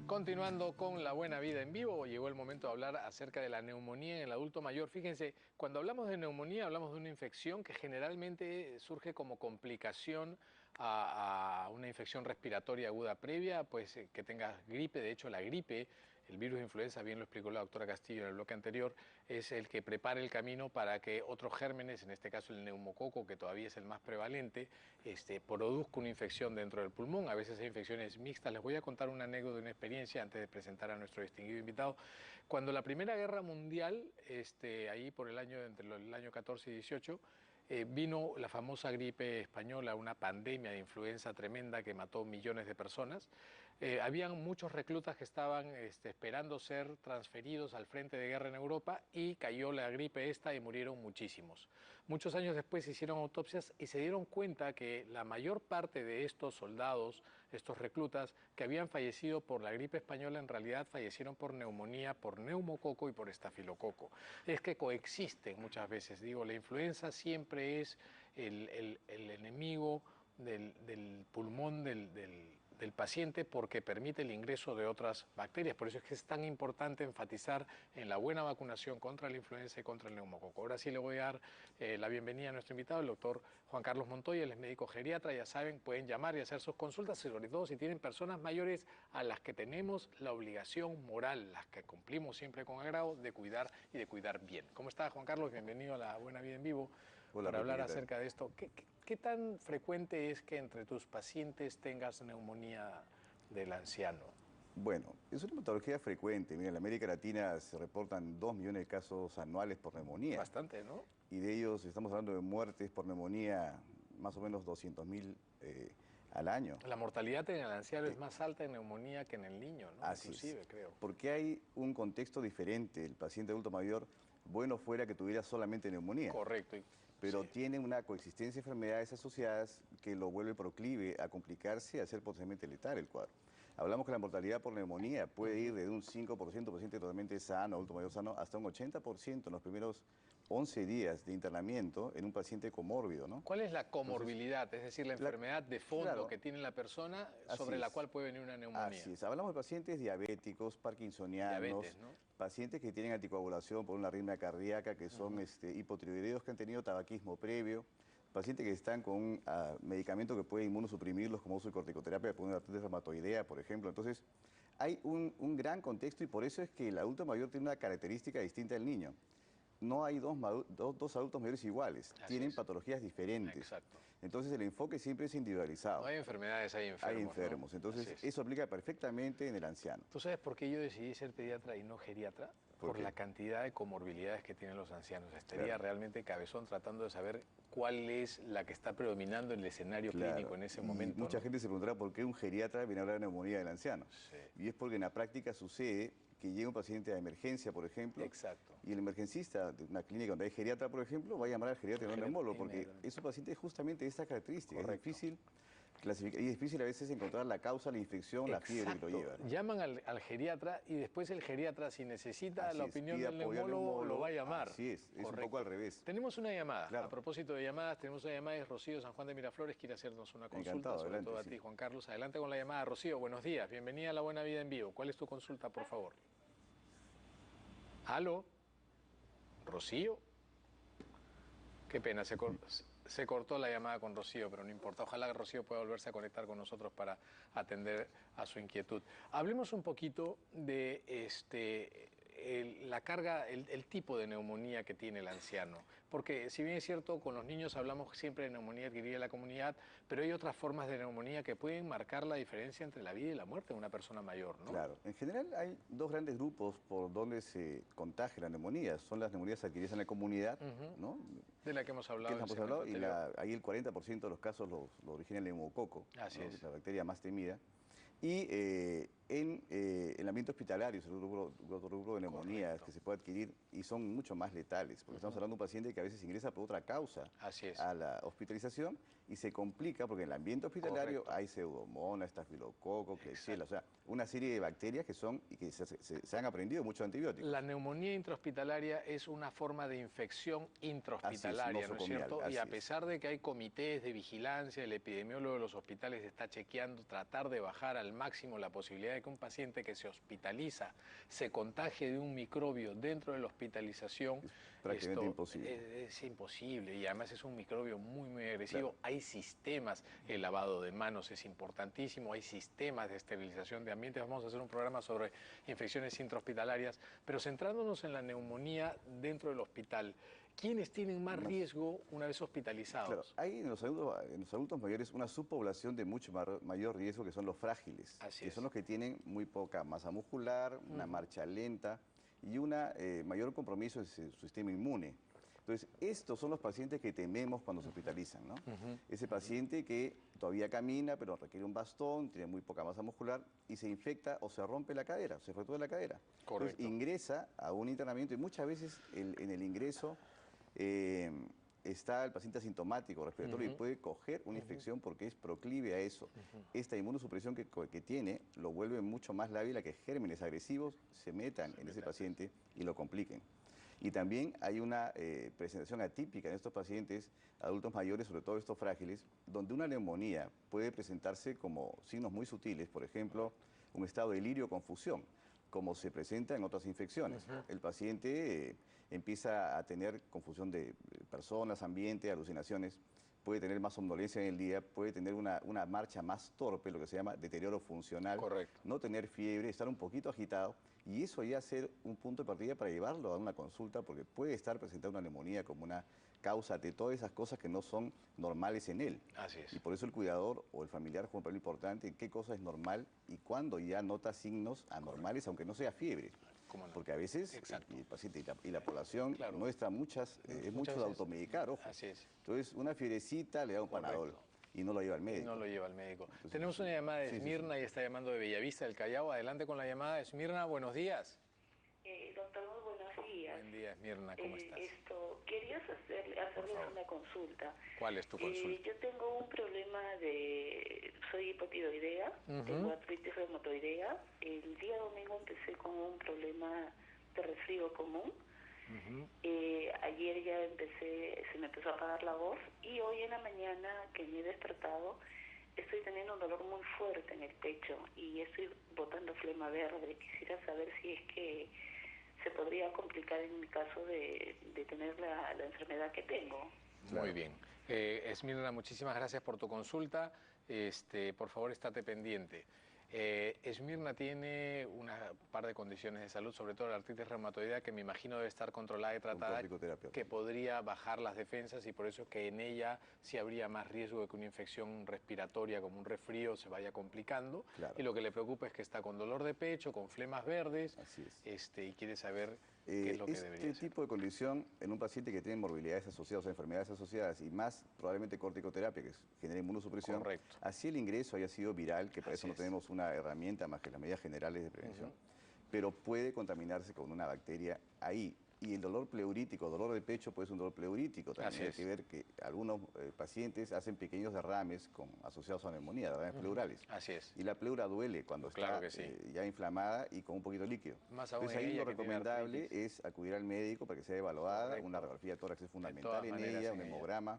Continuando con La Buena Vida en Vivo, llegó el momento de hablar acerca de la neumonía en el adulto mayor. Fíjense, cuando hablamos de neumonía hablamos de una infección que generalmente surge como complicación a una infección respiratoria aguda previa, pues que tengas gripe. De hecho, la gripe, el virus de influenza, bien lo explicó la doctora Castillo en el bloque anterior, es el que prepara el camino para que otros gérmenes, en este caso el neumococo, que todavía es el más prevalente, produzca una infección dentro del pulmón. A veces hay infecciones mixtas. Les voy a contar una anécdota de una experiencia antes de presentar a nuestro distinguido invitado. Cuando la Primera Guerra Mundial, ahí por el año, entre el año 14 y 18, vino la famosa gripe española, una pandemia de influenza tremenda que mató millones de personas. Habían muchos reclutas que estaban esperando ser transferidos al frente de guerra en Europa y cayó la gripe esta y murieron muchísimos. Muchos años después se hicieron autopsias y se dieron cuenta que la mayor parte de estos soldados, estos reclutas que habían fallecido por la gripe española, en realidad fallecieron por neumonía, por neumococo y por estafilococo. Es que coexisten muchas veces. Digo, la influenza siempre es el enemigo del pulmón del paciente porque permite el ingreso de otras bacterias. Por eso es que es tan importante enfatizar en la buena vacunación contra la influenza y contra el neumococo. Ahora sí le voy a dar la bienvenida a nuestro invitado, el doctor Juan Carlos Montoya. Él es médico geriatra. Ya saben, pueden llamar y hacer sus consultas, sobre todo si tienen personas mayores a las que tenemos la obligación moral, las que cumplimos siempre con agrado, de cuidar y de cuidar bien. ¿Cómo está, Juan Carlos? Bienvenido a La Buena Vida en Vivo. Hola, Para Pepe, hablar ¿qué tal? acerca de esto. ¿Qué tan frecuente es que entre tus pacientes tengas neumonía del anciano? Bueno, es una patología frecuente. Mira, en la América Latina se reportan 2 millones de casos anuales por neumonía. Bastante, ¿no? Y de ellos estamos hablando de muertes por neumonía, más o menos 200.000 al año. La mortalidad en el anciano es Eh, más alta en neumonía que en el niño, ¿no? Así es. Inclusive, creo. Porque hay un contexto diferente. El paciente adulto mayor, bueno fuera que tuviera solamente neumonía, Correcto. pero Sí. tiene una coexistencia de enfermedades asociadas que lo vuelve proclive a complicarse y a ser potencialmente letal el cuadro. Hablamos que la mortalidad por neumonía puede ir desde un 5%, paciente totalmente sano, adulto mayor sano, hasta un 80% en los primeros 11 días de internamiento en un paciente comórbido, ¿no? ¿Cuál es la Entonces, comorbilidad? Es decir, la enfermedad de fondo que claro, tiene la persona así sobre la es. cual puede venir una Así neumonía. es. Hablamos de pacientes diabéticos, Diabetes, parkinsonianos, ¿no? pacientes que tienen anticoagulación por una arritmia cardíaca, que son hipotiroideos que han tenido tabaquismo previo, pacientes que están con un medicamento que puede inmunosuprimirlos, como uso de corticoterapia por una artritis reumatoidea, por ejemplo. Entonces, hay un gran contexto y por eso es que el adulto mayor tiene una característica distinta del niño. No hay dos adultos mayores iguales, Así tienen es. patologías diferentes. Exacto. Entonces, el enfoque siempre es No individualizado. hay enfermedades, hay Hay enfermos, ¿no? enfermos, Así entonces es. eso aplica perfectamente en el anciano. ¿Tú sabes por qué yo decidí ser pediatra y no geriatra? ¿Por Por la qué? cantidad de comorbilidades que tienen los ancianos. Estaría Claro, realmente cabezón tratando de saber cuál es la que está predominando en el escenario clínico claro. en ese Y momento, mucha ¿no? gente se preguntará por qué un geriatra viene a hablar de neumonía del anciano. Sí, Y es porque en la práctica sucede que llega un paciente a emergencia, por ejemplo, exacto. y el emergencista de una clínica donde hay geriatra, por ejemplo, va a llamar al geriatra y no al neumólogo, porque es un paciente justamente de esta característica. Es Correcto. difícil clasificar, y es difícil a veces encontrar la causa de la infección, la fiebre que lo Exacto. lleva, ¿no? Llaman al geriatra y después el geriatra, si necesita Así la es, opinión pide del apoyo al neumólogo, lo va a neumólogo, llamar. así es un poco al Correcto. revés. Tenemos una llamada. A Claro, propósito de llamadas, tenemos una llamada de Rocío San Juan de Miraflores. Quiere hacernos una consulta, encantado, sobre todo adelante, a sí. ti, Juan Carlos. Adelante con la llamada. Rocío, buenos días. Bienvenida a La Buena Vida en Vivo. ¿Cuál es tu consulta, por favor? ¿Aló? ¿Rocío? Qué pena, se cortó la llamada con Rocío, pero no importa. Ojalá que Rocío pueda volverse a conectar con nosotros para atender a su inquietud. Hablemos un poquito de la carga, el tipo de neumonía que tiene el anciano. Porque si bien es cierto, con los niños hablamos siempre de neumonía adquirida en la comunidad, pero hay otras formas de neumonía que pueden marcar la diferencia entre la vida y la muerte de una persona mayor, ¿no? Claro, en general hay dos grandes grupos por donde se contagia la neumonía. Son las neumonías adquiridas en la comunidad, ¿no? De la que hemos Que hablado en el hemos segmento hablado, y anterior. ahí el 40% de los casos lo origina el neumococo, Así ¿no? Que es. es la bacteria más temida. Y en el ambiente hospitalario es otro grupo de neumonías Correcto. que se puede adquirir y son mucho más letales, porque estamos hablando de un paciente que a veces ingresa por otra causa Así es. a la hospitalización y se complica porque en el ambiente hospitalario Correcto. hay pseudomonas, estafilococo, klebsiella, o Exacto. sea, una serie de bacterias que son y que se han aprendido muchos La antibióticos. neumonía intrahospitalaria es una forma de infección Así es, intrahospitalaria, ¿no es nosocomial, cierto? Y a así es. pesar de que hay comités de vigilancia, el epidemiólogo de los hospitales está chequeando, tratar de bajar al máximo la posibilidad de que un paciente que se hospitaliza se contagie de un microbio dentro de la hospitalización, Es prácticamente imposible. es imposible, y además es un microbio muy agresivo. Claro. Hay sistemas, el lavado de manos es importantísimo, hay sistemas de esterilización de ambientes. Vamos a hacer un programa sobre infecciones intrahospitalarias, pero centrándonos en la neumonía dentro del hospital, ¿quiénes tienen más riesgo una vez hospitalizados? Claro, hay en los adultos mayores una subpoblación de mucho mayor riesgo, que son los frágiles, que son los que tienen muy poca masa muscular, una marcha lenta y un mayor compromiso en su sistema inmune. Entonces, estos son los pacientes que tememos cuando se hospitalizan, ¿no? Ese paciente que todavía camina, pero requiere un bastón, tiene muy poca masa muscular y se infecta o se rompe la cadera, se fractura la cadera. Correcto. Entonces, ingresa a un internamiento y muchas veces en el ingreso está el paciente asintomático respiratorio y puede coger una infección porque es proclive a eso. Esta inmunosupresión que tiene lo vuelve mucho más lábil a que gérmenes agresivos se metan en ese paciente y lo compliquen. Y también hay una presentación atípica en estos pacientes adultos mayores, sobre todo estos frágiles, donde una neumonía puede presentarse como signos muy sutiles, por ejemplo, un estado de delirio o confusión, como se presenta en otras infecciones. El paciente empieza a tener confusión de personas, ambiente, alucinaciones, puede tener más somnolencia en el día, puede tener una marcha más torpe, lo que se llama deterioro funcional. Correcto. No tener fiebre, estar un poquito agitado, y eso ya ser un punto de partida para llevarlo a una consulta, porque puede estar presentando una neumonía como una causa de todas esas cosas que no son normales en él. Así es. Y por eso el cuidador o el familiar juega un papel importante en qué cosa es normal y cuándo ya nota signos anormales, aunque no sea fiebre. ¿Cómo no? Porque a veces el paciente y la población muestra mucho de automedicar, ojo. Así es. Entonces, una fierecita le da un Panadol y no lo lleva al médico. No lo lleva al médico. Entonces, tenemos una llamada de Esmirna y está llamando de Bellavista del Callao. Adelante con la llamada. Esmirna, buenos días. Doctor, muy buenos días. Buen día, Esmirna, ¿cómo estás? Quería hacerles una consulta. ¿Cuál es tu consulta? Yo tengo un problema soy hipotiroidea, tengo artritis reumatoidea. El día domingo empecé con un problema de resfrío común. Ayer ya se me empezó a apagar la voz y hoy en la mañana que me he despertado estoy teniendo un dolor muy fuerte en el pecho y estoy botando flema verde. Quisiera saber si es que se podría complicar en mi caso de tener la enfermedad que tengo. Muy bien. Esmirna, muchísimas gracias por tu consulta. Por favor, estate pendiente. Esmirna tiene una par de condiciones de salud, sobre todo la artritis reumatoidea, que me imagino debe estar controlada y tratada, que podría bajar las defensas, y por eso es que en ella sí habría más riesgo de que una infección respiratoria como un resfrío se vaya complicando. Claro. Y lo que le preocupa es que está con dolor de pecho, con flemas verdes. Así es. Y quiere saber qué es lo que debería hacer. Este tipo de condición en un paciente que tiene morbilidades asociadas, o sea, enfermedades asociadas, y más probablemente corticoterapia, que genera inmunosupresión. Correcto. Así el ingreso haya sido viral, que para eso no tenemos una herramienta más que las medidas generales de prevención, pero puede contaminarse con una bacteria ahí. Y el dolor pleurítico, dolor de pecho, puede ser un dolor pleurítico. También hay que ver que algunos pacientes hacen pequeños derrames asociados a neumonía, derrames pleurales. Así es. Y la pleura duele cuando está ya inflamada y con un poquito de líquido. Más aún Entonces ahí lo recomendable es acudir al médico para que sea evaluada. Una radiografía de tórax es fundamental en ella, un hemograma,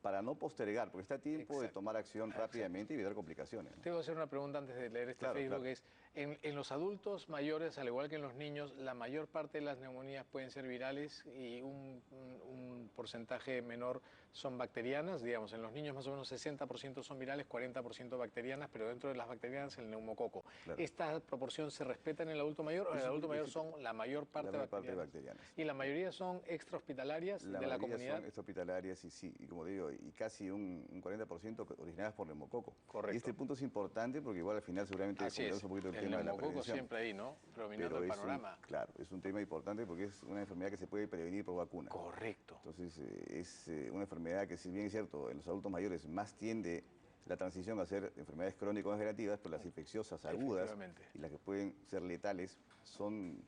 para no postergar, porque está a tiempo de tomar acción rápidamente y evitar complicaciones, ¿no? Te voy a hacer una pregunta antes de leer Facebook, que es, en los adultos mayores, al igual que en los niños, la mayor parte de las neumonías pueden ser virales y un porcentaje menor son bacterianas. Digamos, en los niños más o menos 60% son virales, 40% bacterianas, pero dentro de las bacterianas el neumococo. Claro. ¿Esta proporción se respeta en el adulto mayor o en el adulto mayor son la mayor parte bacterianas? ¿Y la mayoría son extrahospitalarias de la comunidad? La mayoría son extrahospitalarias y como digo, y casi un 40% originadas por neumococo. Correcto. Y este punto es importante porque igual al final seguramente es un poquito el tema de la prevención. Siempre ahí, ¿no? Dominando el panorama. Claro, es un tema importante porque es una enfermedad que se puede prevenir por vacuna. Correcto. Entonces es una enfermedad que, si bien es cierto, en los adultos mayores más tiende la transición a ser enfermedades crónico-degenerativas, pero las infecciosas agudas y las que pueden ser letales son...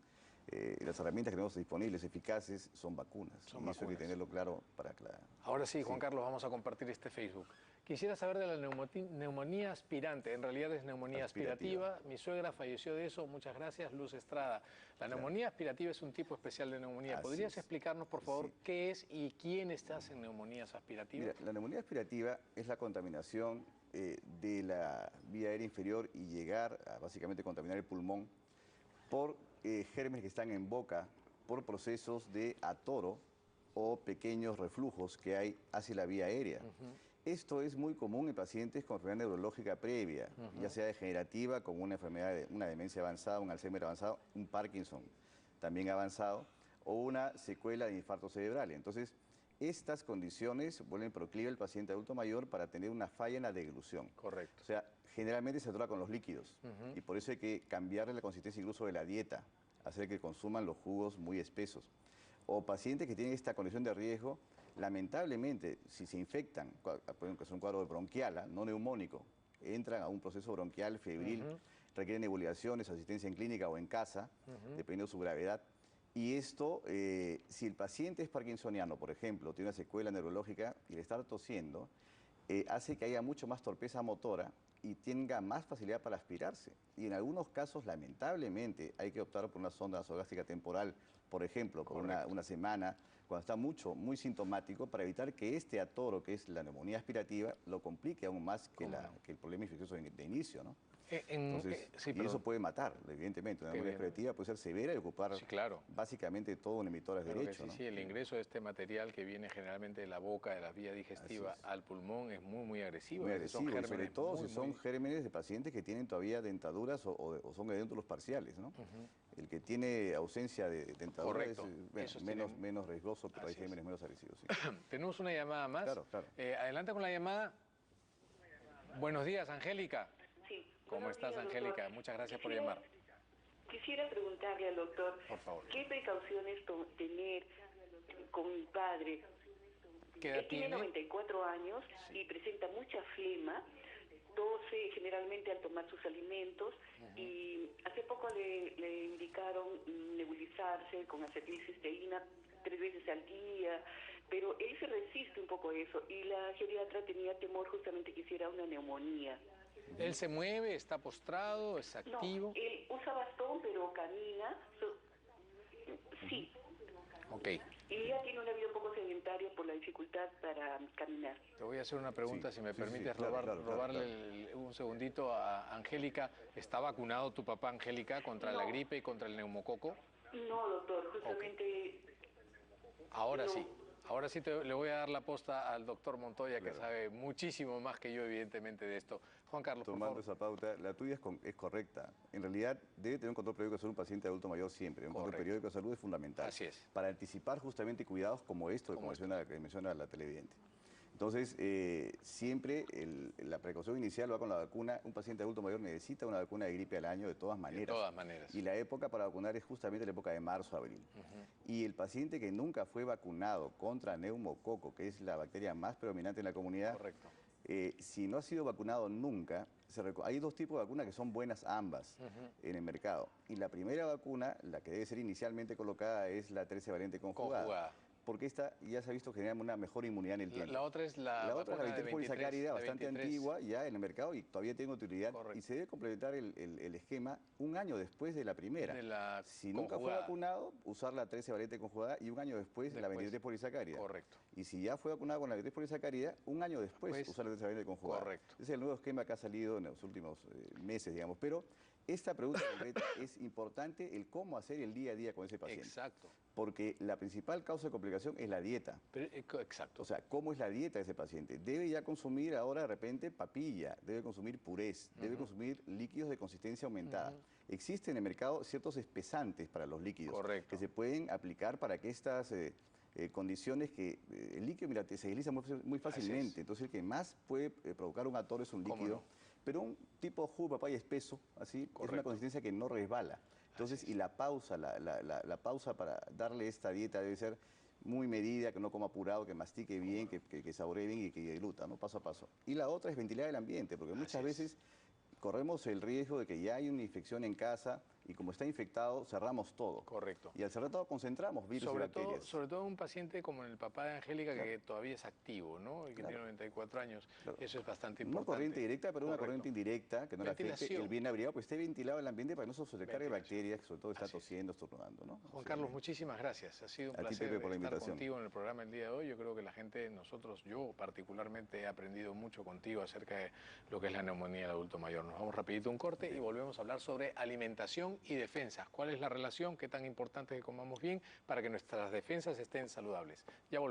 las herramientas que tenemos disponibles, eficaces, son vacunas. Y eso hay que tenerlo claro para aclarar. Ahora sí, Juan Carlos, vamos a compartir este Facebook. Quisiera saber de la neumonía aspirante. En realidad es neumonía aspirativa. Mi suegra falleció de eso. Muchas gracias, Luz Estrada. La neumonía aspirativa es un tipo especial de neumonía. ¿Podrías explicarnos, por favor, qué es y quiénes hacen neumonías aspirativas? Mira, la neumonía aspirativa es la contaminación de la vía aérea inferior y llegar a básicamente contaminar el pulmón por gérmenes que están en boca, por procesos de atoro o pequeños reflujos que hay hacia la vía aérea. Esto es muy común en pacientes con enfermedad neurológica previa, ya sea degenerativa, como una enfermedad, una demencia avanzada, un Alzheimer avanzado, un Parkinson también avanzado, o una secuela de infarto cerebral. Entonces, estas condiciones vuelven proclive al paciente adulto mayor para tener una falla en la deglución. Correcto. O sea, generalmente se atora con los líquidos y por eso hay que cambiarle la consistencia incluso de la dieta, hacer que consuman los jugos muy espesos. O pacientes que tienen esta condición de riesgo, lamentablemente, si se infectan, por ejemplo, que es un cuadro bronquial, no neumónico, entran a un proceso bronquial febril, requieren nebulizaciones, asistencia en clínica o en casa, dependiendo de su gravedad. Y esto, si el paciente es parkinsoniano, por ejemplo, tiene una secuela neurológica y le está tosiendo, hace que haya mucho más torpeza motora y tenga más facilidad para aspirarse. Y en algunos casos, lamentablemente, hay que optar por una sonda nasogástrica temporal, por ejemplo, por una semana, cuando está muy sintomático, para evitar que este atoro, que es la neumonía aspirativa, lo complique aún más que el problema infeccioso de inicio, ¿no? Entonces, sí, y eso puede matar, evidentemente. Una neumonía aspirativa puede ser severa y ocupar básicamente todo un emitor derecho, ¿no? Sí, el ingreso de este material que viene generalmente de la boca, de la vía digestiva al pulmón es muy agresivo. Muy agresivo, son y sobre todo si son gérmenes de pacientes que tienen todavía dentaduras o son edéntulos parciales, ¿no? El que tiene ausencia de dentadura es menos riesgoso, pero hay gérmenes menos agresivos. Sí. Tenemos una llamada más. Claro. Adelante con la llamada. Buenos días, Angélica. Sí. ¿Cómo estás, Angélica? Muchas gracias por llamar. Quisiera preguntarle al doctor, por favor, ¿qué precauciones tener con mi padre? ¿Qué edad Él tiene 94 años y presenta mucha flema, tose generalmente al tomar sus alimentos y hace poco le indicaron nebulizarse con acetilcisteína 3 veces al día, pero él se resiste un poco a eso y la geriatra tenía temor justamente que hiciera una neumonía. ¿Él se mueve, está postrado, es activo? No, él usa bastón, pero camina. Sí. Ok. Y ella tiene una vida un poco sedentaria por la dificultad para caminar. Te voy a hacer una pregunta, si me permites robarle un segundito a Angélica. ¿Está vacunado tu papá, Angélica, contra la gripe y contra el neumococo? No, doctor, justamente... Ahora sí. Ahora sí le voy a dar la posta al doctor Montoya, que sabe muchísimo más que yo, evidentemente, de esto. Juan Carlos, tomando esa pauta, la tuya es correcta. En realidad, debe tener un control periódico de salud un paciente adulto mayor siempre. Un control periódico de salud es fundamental. Así es. Para anticipar justamente cuidados como esto, como menciona la televidente. Entonces, siempre la precaución inicial va con la vacuna. Un paciente adulto mayor necesita una vacuna de gripe al año de todas maneras. De todas maneras. Y la época para vacunar es justamente la época de marzo, abril. Y el paciente que nunca fue vacunado contra neumococo, que es la bacteria más predominante en la comunidad, si no ha sido vacunado nunca, hay dos tipos de vacunas que son buenas ambas en el mercado. Y la primera vacuna, la que debe ser inicialmente colocada, es la 13 valente conjugada. Porque esta ya se ha visto generar una mejor inmunidad en el tiempo. La otra es la otra es la 23 polisacárida, bastante antigua ya en el mercado y todavía tiene utilidad. Y se debe complementar el esquema un año después de la primera. Si nunca fue vacunado, usar la 13 valente conjugada y un año después la 23 polisacárida. Correcto. Y si ya fue vacunado con la 23 polisacárida, un año después usar la 13 valente conjugada. Correcto. Ese es el nuevo esquema que ha salido en los últimos meses, digamos. Pero esta pregunta concreta es importante, el cómo hacer el día a día con ese paciente. Exacto. Porque la principal causa de complicación es la dieta. Exacto. O sea, ¿cómo es la dieta de ese paciente? Debe ya consumir ahora de repente papilla, debe consumir purés, debe consumir líquidos de consistencia aumentada. Existen en el mercado ciertos espesantes para los líquidos que se pueden aplicar para que estas condiciones que el líquido, mira, se desliza muy fácilmente. Entonces el que más puede provocar un atoro es un líquido. Pero un tipo jugo de papaya espeso, así, es una consistencia que no resbala. Entonces, y la pausa, la pausa para darle esta dieta debe ser muy medida, que no coma apurado, que mastique bien, que saboree bien y que degluta, ¿no? Paso a paso. Y la otra es ventilar el ambiente, porque muchas veces corremos el riesgo de que ya hay una infección en casa, y como está infectado, cerramos todo. Correcto. Y al cerrar todo, concentramos virus y bacterias. Sobre todo un paciente como el papá de Angélica, Claro. que todavía es activo, ¿no? Y que tiene 94 años. Claro. Eso es bastante No importante. corriente directa, pero una Correcto. corriente indirecta que no le afecte. Ventilación. El bien abrigado, pues esté ventilado el ambiente para que no se sobrecargue de Ventilación. bacterias, que sobre todo está Así es. tosiendo, estornudando, ¿no? Juan Sí. Carlos, muchísimas gracias. Ha sido un A ti, placer Pepe, por la estar invitación. contigo en el programa el día de hoy. Yo creo que la gente, nosotros, yo particularmente he aprendido mucho contigo acerca de lo que es la neumonía del adulto mayor. Nos vamos rapidito a un corte y volvemos a hablar sobre alimentación y defensas. ¿Cuál es la relación? ¿Qué tan importante es que comamos bien para que nuestras defensas estén saludables? Ya volvemos.